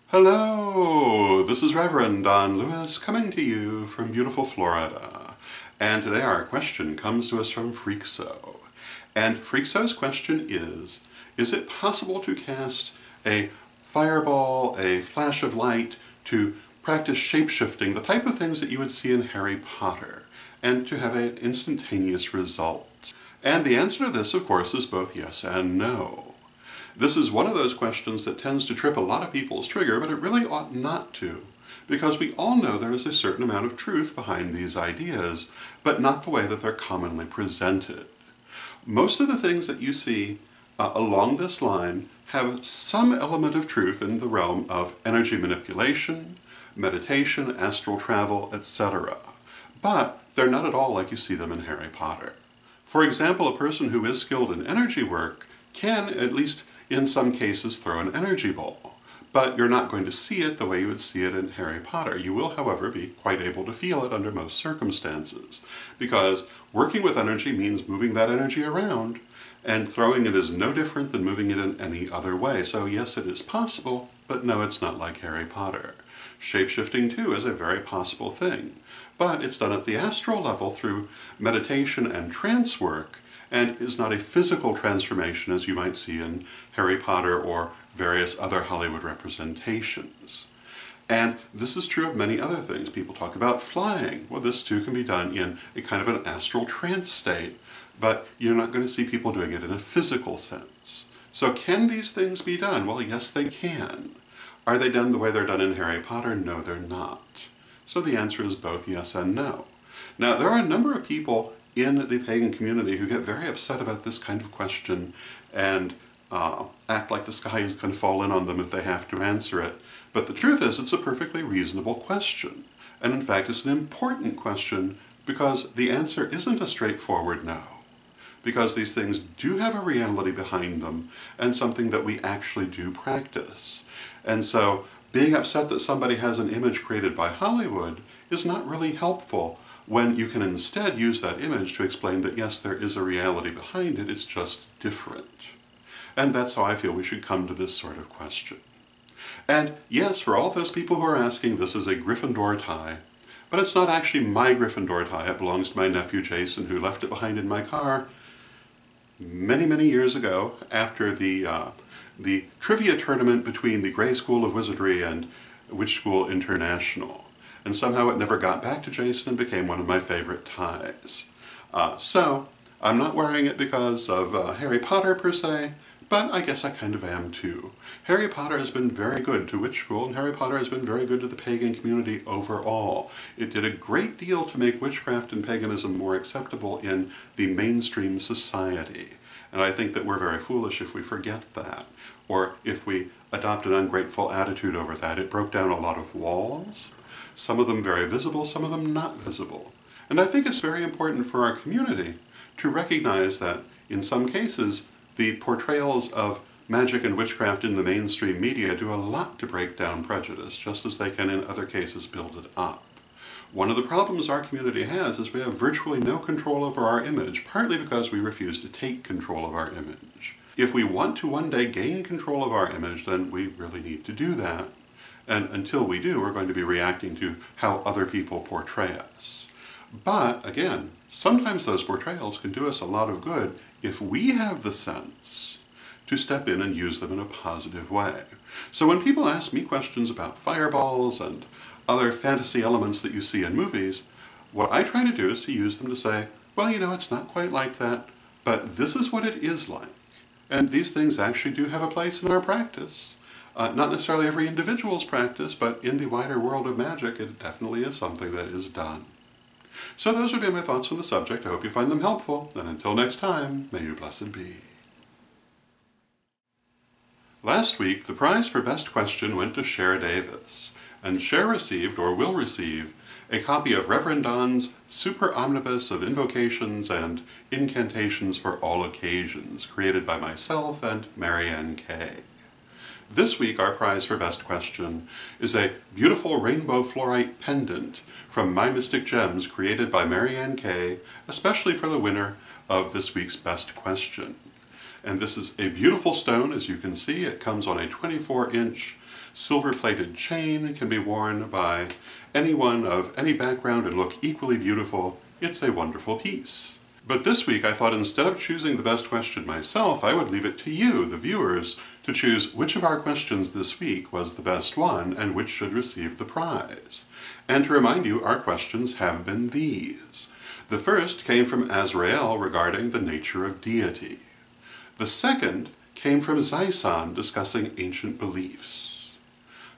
Hello, this is Reverend Don Lewis coming to you from beautiful Florida. And today our question comes to us from Freakso. And Freakso's question is it possible to cast a fireball, a flash of light, to practice shapeshifting, the type of things that you would see in Harry Potter, and to have an instantaneous result? And the answer to this, of course, is both yes and no. This is one of those questions that tends to trip a lot of people's trigger, but it really ought not to, because we all know there is a certain amount of truth behind these ideas, but not the way that they're commonly presented. Most of the things that you see along this line have some element of truth in the realm of energy manipulation, meditation, astral travel, etc. But they're not at all like you see them in Harry Potter. For example, a person who is skilled in energy work can, at least in some cases, throw an energy ball. But you're not going to see it the way you would see it in Harry Potter. You will, however, be quite able to feel it under most circumstances, because working with energy means moving that energy around, and throwing it is no different than moving it in any other way. So yes, it is possible, but no, it's not like Harry Potter. Shapeshifting, too, is a very possible thing, but it's done at the astral level through meditation and trance work, and is not a physical transformation as you might see in Harry Potter or various other Hollywood representations. And this is true of many other things. People talk about flying. Well, this too can be done in a kind of an astral trance state, but you're not going to see people doing it in a physical sense. So can these things be done? Well, yes, they can. Are they done the way they're done in Harry Potter? No, they're not. So the answer is both yes and no. Now, there are a number of people in the pagan community who get very upset about this kind of question and act like the sky is going to fall in on them if they have to answer it. But the truth is, it's a perfectly reasonable question. And in fact, it's an important question because the answer isn't a straightforward no. Because these things do have a reality behind them and something that we actually do practice. And so being upset that somebody has an image created by Hollywood is not really helpful, when you can instead use that image to explain that yes, there is a reality behind it, it's just different. And that's how I feel we should come to this sort of question. And yes, for all those people who are asking, this is a Gryffindor tie, but it's not actually my Gryffindor tie. It belongs to my nephew Jason, who left it behind in my car many, many years ago after the trivia tournament between the Grey School of Wizardry and Witch School International. And somehow it never got back to Jason and became one of my favorite ties. So, I'm not wearing it because of Harry Potter per se, but I guess I kind of am too. Harry Potter has been very good to Witch School, and Harry Potter has been very good to the pagan community overall. It did a great deal to make witchcraft and paganism more acceptable in the mainstream society. And I think that we're very foolish if we forget that, or if we adopt an ungrateful attitude over that. It broke down a lot of walls. Some of them very visible, some of them not visible. And I think it's very important for our community to recognize that, in some cases, the portrayals of magic and witchcraft in the mainstream media do a lot to break down prejudice, just as they can in other cases build it up. One of the problems our community has is we have virtually no control over our image, partly because we refuse to take control of our image. If we want to one day gain control of our image, then we really need to do that. And until we do, we're going to be reacting to how other people portray us. But, again, sometimes those portrayals can do us a lot of good if we have the sense to step in and use them in a positive way. So when people ask me questions about fireballs and other fantasy elements that you see in movies, what I try to do is to use them to say, well, you know, it's not quite like that, but this is what it is like. And these things actually do have a place in our practice. Not necessarily every individual's practice, but in the wider world of magic, it definitely is something that is done. So those would be my thoughts on the subject. I hope you find them helpful, and until next time, may you blessed be. Last week, the prize for Best Question went to Cher Davis, and Cher received, or will receive, a copy of Reverend Don's Super Omnibus of Invocations and Incantations for All Occasions, created by myself and Marianne Kay. This week, our prize for Best Question is a beautiful rainbow fluorite pendant from My Mystic Gems, created by Marianne Kay, especially for the winner of this week's Best Question. And this is a beautiful stone, as you can see. It comes on a 24-inch silver-plated chain can be worn by anyone of any background and look equally beautiful. It's a wonderful piece. But this week I thought instead of choosing the best question myself, I would leave it to you, the viewers, to choose which of our questions this week was the best one and which should receive the prize. And to remind you, our questions have been these. The first came from Azrael regarding the nature of deity. The second came from Zysahn discussing ancient beliefs.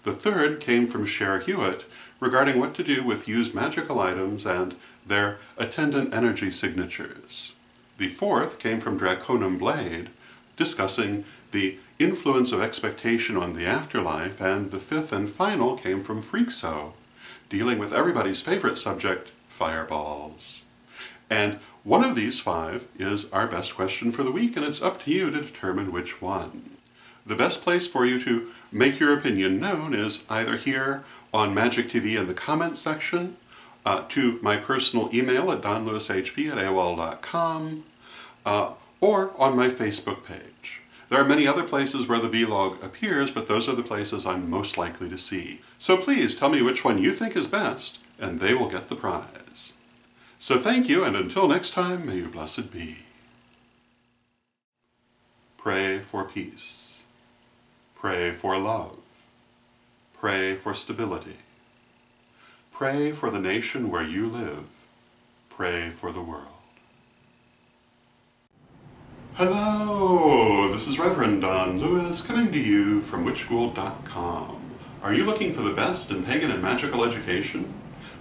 The third came from Cher Hewitt regarding what to do with used magical items and their attendant energy signatures. The fourth came from DrakonumBlade discussing the influence of expectation on the afterlife, and the fifth and final came from Freakso, dealing with everybody's favorite subject, fireballs. And one of these five is our best question for the week, and it's up to you to determine which one. The best place for you to make your opinion known is either here on Magic TV in the comments section, to my personal email at donlewishp@aol.com, or on my Facebook page. There are many other places where the vlog appears, but those are the places I'm most likely to see. So please tell me which one you think is best, and they will get the prize. So thank you, and until next time, may you blessed be. Pray for peace. Pray for love. Pray for stability. Pray for the nation where you live. Pray for the world. Hello, this is Reverend Don Lewis coming to you from witchschool.com. Are you looking for the best in pagan and magical education?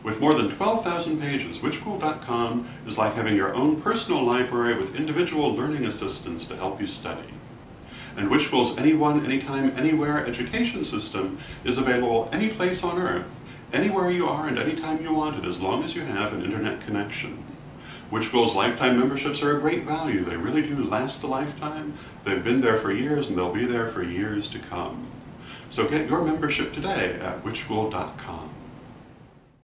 With more than 12,000 pages, witchschool.com is like having your own personal library with individual learning assistants to help you study. And Witchschool's Anyone, Anytime, Anywhere education system is available any place on Earth, anywhere you are and anytime you want it, as long as you have an internet connection. Witchschool's lifetime memberships are a great value. They really do last a lifetime. They've been there for years and they'll be there for years to come. So get your membership today at witchschool.com.